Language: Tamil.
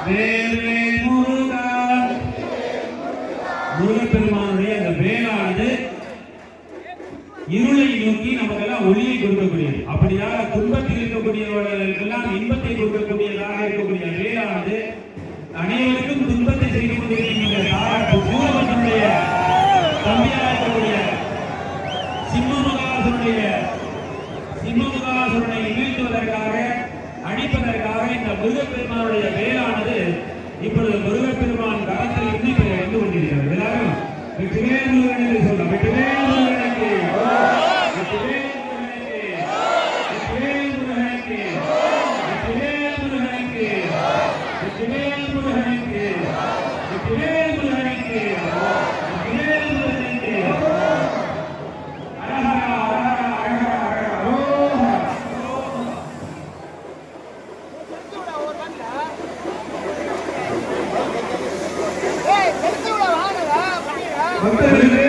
வேல்வேல் முருகா. முருகப்பெருமானுடைய அந்த வேலானது இருளை நோக்கி நமக்கெல்லாம் ஒளியை கொடுக்கக்கூடியது. அப்படியாக துன்பத்தில் இருக்கக்கூடியவர்களுக்கெல்லாம் இன்பத்தை கொடுக்கக்கூடியதாக இருக்கக்கூடிய வேலானது அனைவருக்கும் துன்பத்தை செய்து கொண்டிருக்கின்ற சூரபத்மனுடைய தம்பியாக இருக்கக்கூடிய சிம்மமுகாசுரனை வீழ்த்துவதற்காக அழிப்பதற்காக இந்த முருகப்பெருமானுடைய வேலானது இப்பொழுது முருகப்பெருமான் கரத்தில் இன்னைக்கு வந்து கொண்டிருக்கிறது. எல்லாரும் வெற்றிவேல் முருகன் என்று சொல்லலாம். வெற்றிவேல் முருகனுக்கு, வெற்றிவேல் முருகனுக்கு, வெற்றிவேல் முருகனுக்கு, வெற்றிவேல் முருகனுக்கு, வெற்றிவேல் முருகனுக்கு, வெற்றிவேல் முருகனுக்கு, வெற்றிவேல் முருகனுக்கு. அழகா அழகா அழகா அழகா. பக்தர்களுக்கு